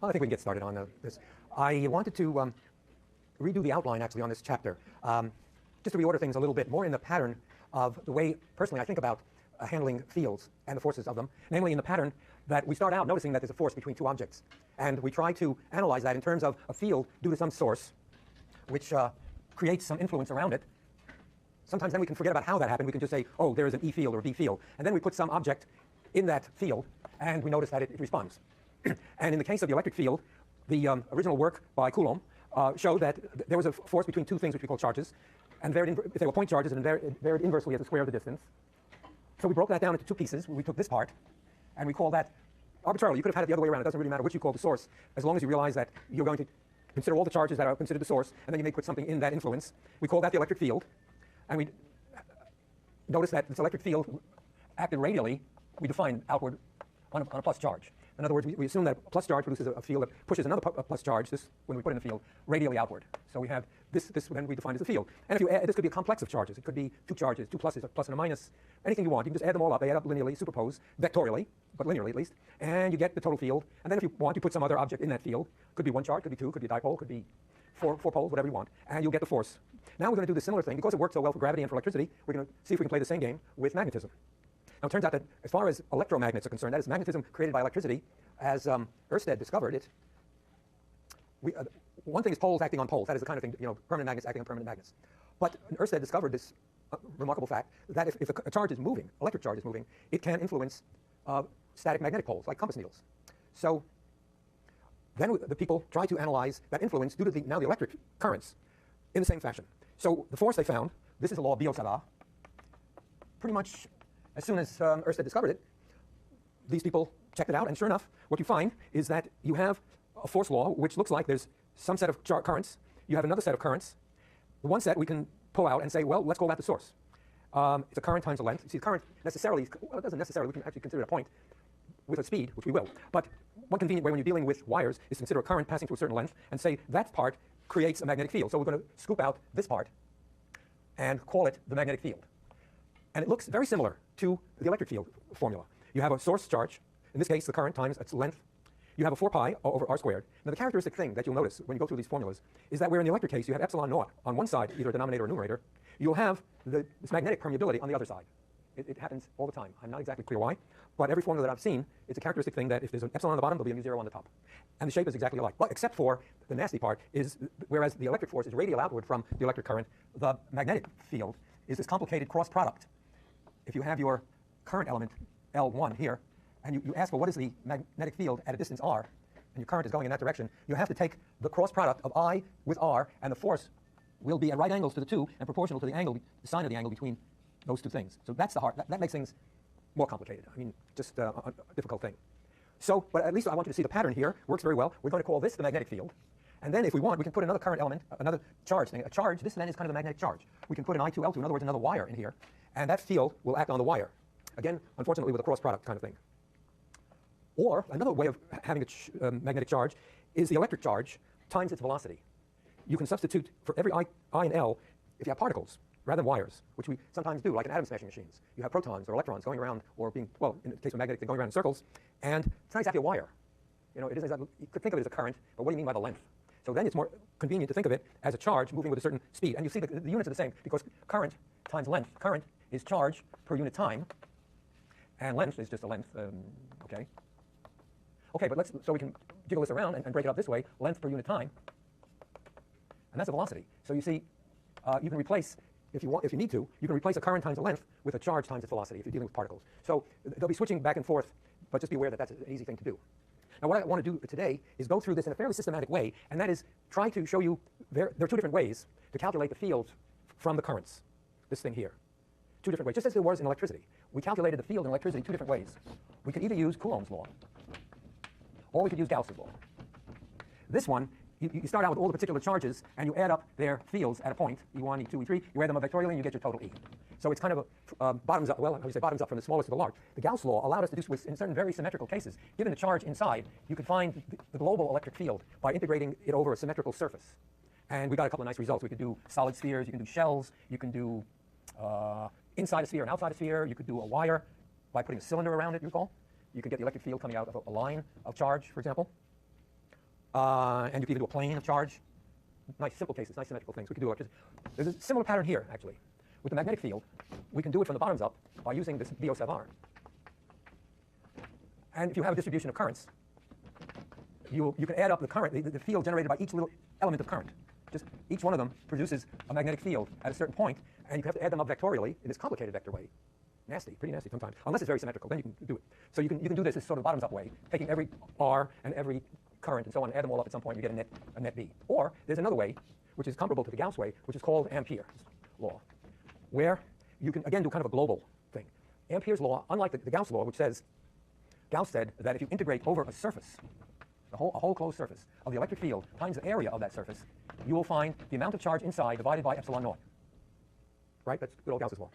Well, I think we can get started on this. I wanted to redo the outline actually on this chapter, just to reorder things a little bit more in the pattern of the way personally I think about handling fields and the forces of them, namely in the pattern that we start out noticing that there's a force between two objects, and we try to analyze that in terms of a field due to some source which creates some influence around it. Sometimes then we can forget about how that happened. We can just say, oh, there is an E field or a B field, and then we put some object in that field and we notice that it responds. And in the case of the electric field, the original work by Coulomb showed that there was a force between two things which we call charges, and if they were point charges, and varied inversely as the square of the distance. So we broke that down into two pieces. We took this part and we call that arbitrarily. You could have had it the other way around. It doesn't really matter which you call the source, as long as you realize that you're going to consider all the charges that are considered the source, and then you may put something in that influence. We call that the electric field, and we notice that this electric field acted radially. We define outward on a plus charge. In other words, we assume that plus charge produces a field that pushes another plus charge, this, when we put in the field, radially outward. So we have this then we define as a field. And if you add, this could be a complex of charges. It could be two charges, two pluses, a plus and a minus, anything you want. You can just add them all up. They add up linearly, superpose, vectorially, but linearly at least, and you get the total field. And then if you want, you put some other object in that field. Could be one charge, could be two, could be a dipole, could be four poles, whatever you want, and you'll get the force. Now we're going to do the similar thing. Because it worked so well for gravity and for electricity, we're going to see if we can play the same game with magnetism. Now it turns out that as far as electromagnets are concerned, that is magnetism created by electricity, as Ørsted discovered it. One thing is poles acting on poles. That is the kind of thing, permanent magnets acting on permanent magnets. But Ørsted discovered this remarkable fact that if a charge is moving, electric charge is moving, it can influence static magnetic poles, like compass needles. So then the people try to analyze that influence due to now the electric currents in the same fashion. So the force they found, this is the law of Biot-Savart. Pretty much as soon as Ørsted discovered it, these people checked it out, and sure enough, what you find is that you have a force law which looks like there's some set of currents, you have another set of currents. The one set we can pull out and say, well, let's call that the source. It's a current times a length. You see, the current necessarily, well, it doesn't necessarily, we can actually consider it a point with a speed, which we will. But one convenient way when you're dealing with wires is to consider a current passing through a certain length and say that part creates a magnetic field. So we're going to scoop out this part and call it the magnetic field. And it looks very similar to the electric field formula. You have a source charge, in this case the current times its length. You have a 4 pi over r squared. Now the characteristic thing that you'll notice when you go through these formulas is that where in the electric case you have epsilon naught on one side, either a denominator or numerator, you'll have this magnetic permeability on the other side. It happens all the time. I'm not exactly clear why, but every formula that I've seen, it's a characteristic thing that if there's an epsilon on the bottom, there'll be a mu0 on the top. And the shape is exactly alike. But except for the nasty part is, whereas the electric force is radial outward from the electric current, the magnetic field is this complicated cross product. If you have your current element, L1 here, and you ask, well, what is the magnetic field at a distance r, and your current is going in that direction, you have to take the cross product of I with r, and the force will be at right angles to the two and proportional to the angle, the sine of the angle between those two things. So that's the heart. That makes things more complicated. I mean, just a difficult thing. So, but at least I want you to see the pattern here. Works very well. We're going to call this the magnetic field. And then if we want, we can put another current element, another charge thing. A charge, this then is kind of the magnetic charge. We can put an I2L2, in other words, another wire in here, and that field will act on the wire. Again, unfortunately, with a cross product kind of thing. Or another way of having a magnetic charge is the electric charge times its velocity. You can substitute for every I and L if you have particles rather than wires, which we sometimes do, like in atom smashing machines. You have protons or electrons going around, or being, well, in the case of magnetic, they're going around in circles, and it's not exactly a wire. It isn't exactly, you could think of it as a current, but what do you mean by the length? So then it's more convenient to think of it as a charge moving with a certain speed. And you see the units are the same, because current times length. Current is charge per unit time, and length is just a length, okay? Okay, but so we can jiggle this around and break it up this way, length per unit time, and that's a velocity. So you see, you can replace, if you need to, you can replace a current times a length with a charge times its velocity if you're dealing with particles. So they'll be switching back and forth, but just be aware that that's an easy thing to do. Now what I want to do today is go through this in a fairly systematic way, and that is try to show you there are two different ways to calculate the fields from the currents, this thing here. Two different ways, just as there was in electricity. We calculated the field in electricity two different ways. We could either use Coulomb's law, or we could use Gauss's law. This one, you start out with all the particular charges, and you add up their fields at a point, E1, E2, E3, you add them up vectorially, and you get your total E. So it's kind of a bottoms up, well, how do you say bottoms up from the smallest to the large. The Gauss law allowed us to do this in certain very symmetrical cases. Given the charge inside, you could find the global electric field by integrating it over a symmetrical surface. And we got a couple of nice results. We could do solid spheres, you can do shells, you can do inside a sphere and outside a sphere, you could do a wire by putting a cylinder around it, you recall? You could get the electric field coming out of a line of charge, for example. And you can even do a plane of charge. Nice simple cases, nice symmetrical things. We can do electricity. There's a similar pattern here, actually. With the magnetic field, we can do it from the bottoms up by using this VO sub R. And if you have a distribution of currents, you can add up the current, the field generated by each little element of current. Just each one of them produces a magnetic field at a certain point, and you have to add them up vectorially in this complicated vector way. Nasty, pretty nasty sometimes. Unless it's very symmetrical, then you can do it. So you can do this as sort of bottoms-up way, taking every R and every current and so on, add them all up at some point, you get a net B. Or there's another way, which is comparable to the Gauss way, which is called Ampere's law, where you can, again, do kind of a global thing. Ampere's law, unlike the Gauss law, which says, Gauss said that if you integrate over a surface, a whole closed surface of the electric field times the area of that surface, you will find the amount of charge inside divided by epsilon naught. Right? That's good old Gauss's law.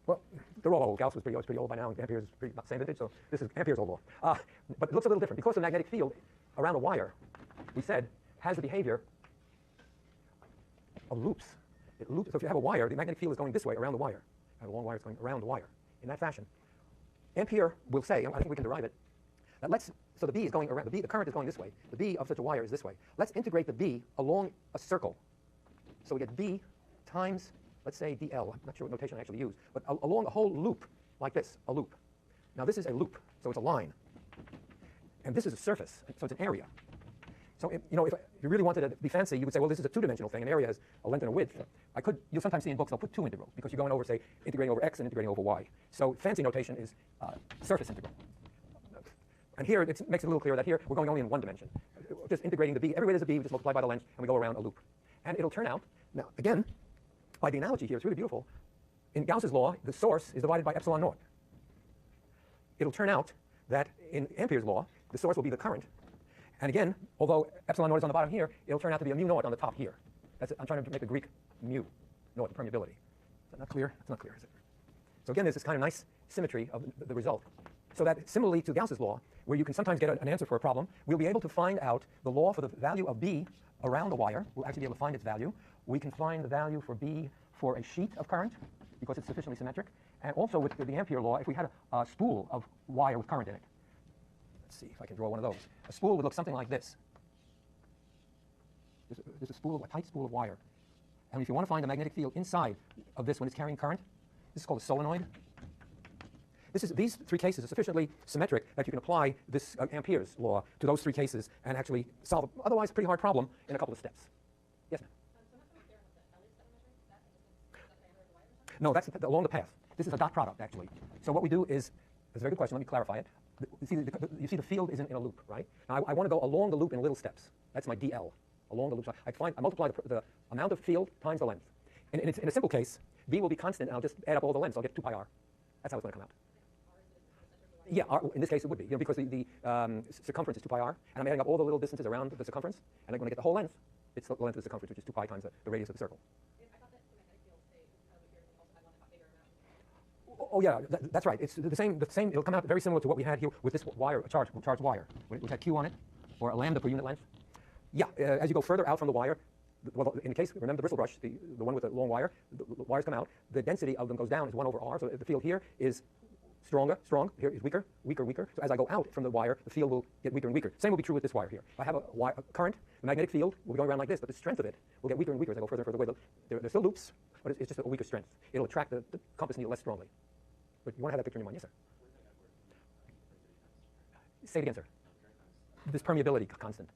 Well, they're all old. Gauss was pretty old by now, and Ampere's is pretty about the same vintage, so this is Ampere's old law. But it looks a little different. Because the magnetic field around a wire, we said, has the behavior of loops. It loops. So if you have a wire, the magnetic field is going this way around the wire. And a long wire is going around the wire in that fashion. Ampere will say, and I think we can derive it, that so the B is going around, the current is going this way. The B of such a wire is this way. Let's integrate the B along a circle. So we get B times, let's say, dl. I'm not sure what notation I actually use, but along a whole loop like this, a loop. Now this is a loop, so it's a line. And this is a surface, so it's an area. So if you really wanted to be fancy, you would say, well, this is a two-dimensional thing. An area has a length and a width. You'll sometimes see in books, they'll put two integrals, because you're going over, say, integrating over x and integrating over y. So fancy notation is surface integral. And here, it makes it a little clearer that here, we're going only in one dimension. Just integrating the B. Everywhere there's a B, we just multiply by the length, and we go around a loop. And it'll turn out, now, again, by the analogy here, it's really beautiful. In Gauss's law, the source is divided by epsilon naught. It'll turn out that in Ampere's law, the source will be the current. And again, although epsilon naught is on the bottom here, it'll turn out to be a mu naught on the top here. I'm trying to make the Greek mu naught, the permeability. Is that not clear? It's not clear, is it? So again, there's this kind of nice symmetry of the result. So that similarly to Gauss's law, where you can sometimes get an answer for a problem, we'll be able to find out the law for the value of B around the wire. We'll actually be able to find its value. We can find the value for B for a sheet of current, because it's sufficiently symmetric. And also with the Ampere law, if we had a spool of wire with current in it. Let's see if I can draw one of those. A spool would look something like this. There's a spool, a tight spool of wire. And if you want to find the magnetic field inside of this when it's carrying current, this is called a solenoid. These three cases are sufficiently symmetric that you can apply this Ampere's law to those three cases and actually solve an otherwise pretty hard problem in a couple of steps. Yes, ma'am? No, that's along the path. This is a dot product, actually. So what we do is, that's a very good question, let me clarify it. You see the field is in a loop, right? Now I want to go along the loop in little steps. That's my dl, along the loop. So I multiply the amount of field times the length. And in a simple case, B will be constant, and I'll just add up all the lengths. I'll get 2 pi r. That's how it's going to come out. Yeah, in this case it would be, because the circumference is 2 pi r, and I'm adding up all the little distances around the circumference, and I'm going to get the whole length. It's the length of the circumference, which is 2 pi times the radius of the circle. I thought that the magnetic field state over here also had one that got bigger amount. Oh yeah, that's right. It's the same. It'll come out very similar to what we had here with this wire, a charged wire, which had Q on it, or a lambda per unit length. Yeah, as you go further out from the wire, well, in the case, remember the bristle brush, the one with the long wire, the wires come out, the density of them goes down is 1 over r, so the field here is strong, here is weaker. So as I go out from the wire, the field will get weaker and weaker. Same will be true with this wire here. If I have a current, the magnetic field will be going around like this, but the strength of it will get weaker and weaker as I go further and further away. They're still loops, but it's just a weaker strength. It'll attract the compass needle less strongly. But you want to have that picture in your mind, yes, sir? Say it again, sir. This permeability constant.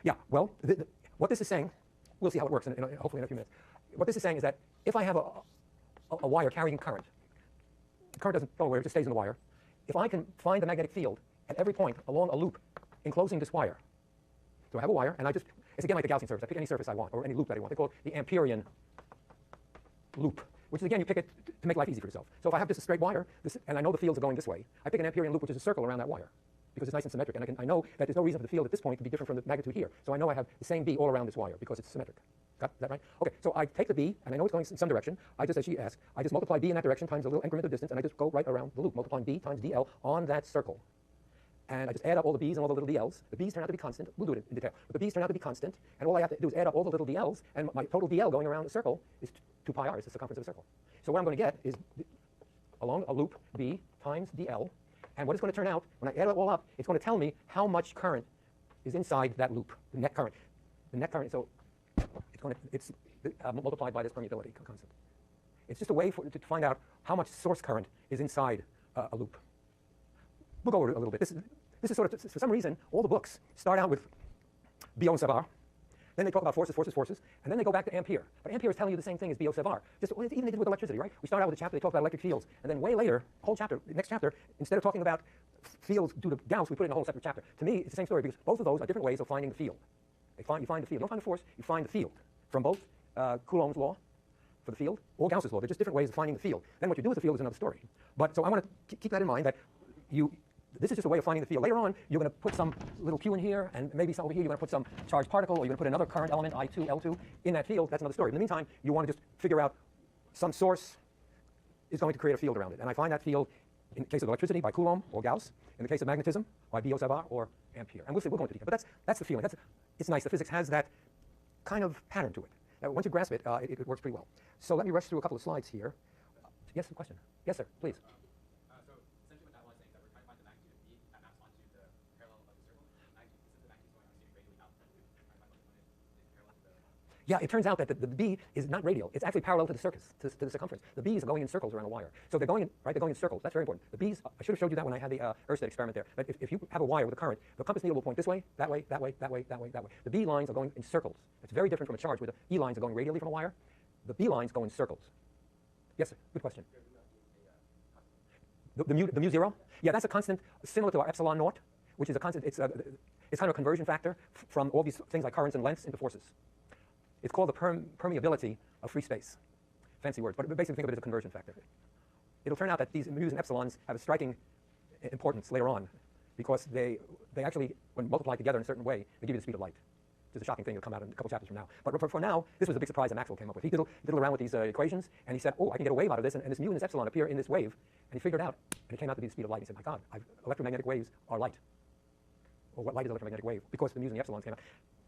Yeah, well, what this is saying, we'll see how it works hopefully in a few minutes. What this is saying is that if I have a wire carrying current, the current doesn't go anywhere, it just stays in the wire. If I can find the magnetic field at every point along a loop enclosing this wire, so I have a wire, and it's again like the Gaussian surface. I pick any surface I want, or any loop that I want. They call it the Amperian loop, which is, again, you pick it to make life easy for yourself. So if I have just a straight wire, and I know the fields are going this way, I pick an Amperian loop, which is a circle around that wire, because it's nice and symmetric, and I know that there's no reason for the field at this point to be different from the magnitude here. So I know I have the same B all around this wire, because it's symmetric. Got that right? Okay, so I take the B, and I know it's going in some direction. As she asked, I just multiply B in that direction times a little increment of distance, and I just go right around the loop, multiplying B times dl on that circle. And I just add up all the B's and all the little dl's. The B's turn out to be constant. We'll do it in detail. But the B's turn out to be constant, and all I have to do is add up all the little dl's, and my total dl going around the circle is 2 pi r, is the circumference of a circle. So what I'm going to get is along a loop B times dl, And what it's going to turn out, when I add it all up, it's going to tell me how much current is inside that loop, the net current. The net current, so it's multiplied by this permeability constant. It's just a way to find out how much source current is inside a loop. We'll go over it a little bit. This is sort of, for some reason, all the books start out with BO sub R. Then they talk about forces, and then they go back to ampere. But ampere is telling you the same thing as BO sub R. Just even they did with electricity, right? We start out with a chapter, they talk about electric fields, and then way later, whole chapter, next chapter, instead of talking about fields due to Gauss, we put it in a whole separate chapter. To me, it's the same story because both of those are different ways of finding the field. You find the field. You don't find the force, you find the field. From both Coulomb's law for the field or Gauss's law. They're just different ways of finding the field. Then what you do with the field is another story. But so I want to keep that in mind that this is just a way of finding the field. Later on, you're going to put some little Q in here, and maybe over here you're going to put some charged particle, or you're going to put another current element, I2, L2, in that field. That's another story. In the meantime, you want to just figure out some source is going to create a field around it. And I find that field in the case of electricity by Coulomb or Gauss, in the case of magnetism by BO sub R or ampere. And we'll go into detail. But that's the feeling. It's nice. The physics has that kind of pattern to it. Once you grasp it, it works pretty well. So let me rush through a couple of slides here. Yes, a question? Yes, sir, please. So essentially what that was saying is that we're trying to find the magnitude of B that maps onto the parallel of the circle. Since the magnitude is going, I'm assuming radially out, then we're trying to find what one is parallel to the... Yeah, it turns out that the B is not radial. It's actually parallel to the circus, to the circumference. The B's are going in circles around a wire. So they're going in, right? They're going in circles. That's very important. The B's, I should have showed you that when I had the Ørsted experiment there. But if you have a wire with a current, the compass needle will point this way, that way, that way, that way, that way, that way. The B lines are going in circles. It's very different from a charge where the E lines are going radially from a wire. The B lines go in circles. Yes, sir. Good question. The mu zero? Yeah, that's a constant similar to our epsilon naught, which is a constant. It's kind of a conversion factor from all these things like currents and lengths into forces. It's called the permeability of free space. Fancy words, but basically think of it as a conversion factor. It'll turn out that these mu's and epsilons have a striking importance later on because they actually, when multiplied together in a certain way, they give you the speed of light. It's a shocking thing that'll come out in a couple chapters from now. But for now, this was a big surprise that Maxwell came up with. He diddled around with these equations, and he said, oh, I can get a wave out of this, and this mu and this epsilon appear in this wave. And he figured out, and it came out to be the speed of light. He said, my God, electromagnetic waves are light. Well, what light is electromagnetic wave? Because the mu's and the epsilons came out.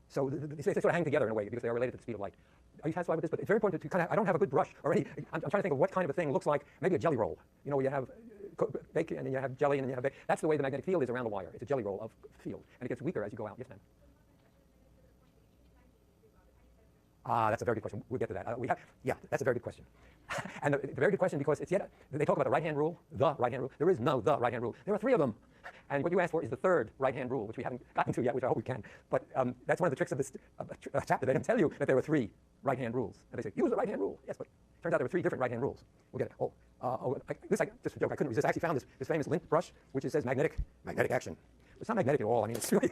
So they sort of hang together in a way because they are related to the speed of light. Are you satisfied with this? But it's very important to kind of, I don't have a good brush or any, I'm trying to think of what kind of a thing looks like maybe a jelly roll. You know, where you have bacon and then you have jelly and then you have bacon. That's the way the magnetic field is around the wire. It's a jelly roll of field. And it gets weaker as you go out. Yes, ma'am. That's a very good question. We'll get to that. Yeah, that's a very good question. And a very good question because it's yet, they talk about the right-hand rule, the right-hand rule. There is no the right-hand rule. There are three of them. And what you asked for is the third right-hand rule, which we haven't gotten to yet, which I hope we can. But that's one of the tricks of this chapter. They didn't tell you that there were three right-hand rules. And they say, use the right-hand rule. Yes, but it turns out there were three different right-hand rules. We'll get it. Just a joke. I couldn't resist. I actually found this famous lint brush, which says magnetic action. It's not magnetic at all. I mean, it's really,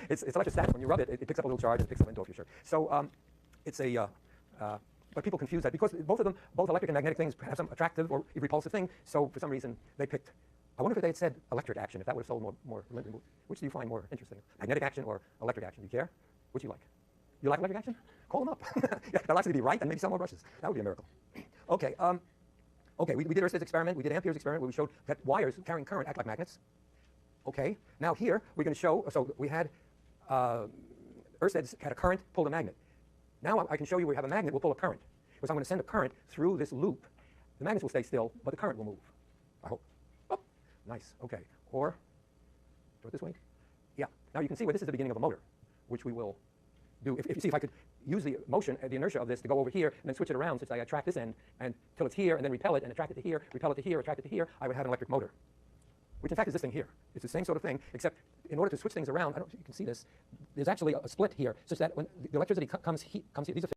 it's electrostatic. When you rub it, it picks up a little charge and it picks up lint off your shirt. So it's a, but people confuse that because both of them, both electric and magnetic things have some attractive or repulsive thing. So for some reason, they picked, I wonder if they had said electric action, if that would have sold more. Which do you find more interesting? Magnetic action or electric action? Do you care? Which do you like? You like electric action? Call them up. Yeah, they'll actually be right and maybe sell more brushes. That would be a miracle. Okay, we did Ørsted's experiment. We did Ampere's experiment where we showed that wires carrying current act like magnets. Okay, now here we're going to show, so we had, Ørsted's had a current pulled a magnet. Now I can show you where we have a magnet will pull a current. Because I'm going to send a current through this loop. The magnets will stay still, but the current will move. I hope. Oh, nice. Okay. Or do it this way. Yeah. Now you can see where this is the beginning of a motor, which we will do. If you see if I could use the motion, the inertia of this to go over here and then switch it around such that I attract this end until it's here and then repel it and attract it to here, repel it to here, attract it to here, I would have an electric motor. Which in fact is this thing here. It's the same sort of thing, except in order to switch things around, I don't know if you can see this, there's actually a split here, such that when the electricity comes here, these are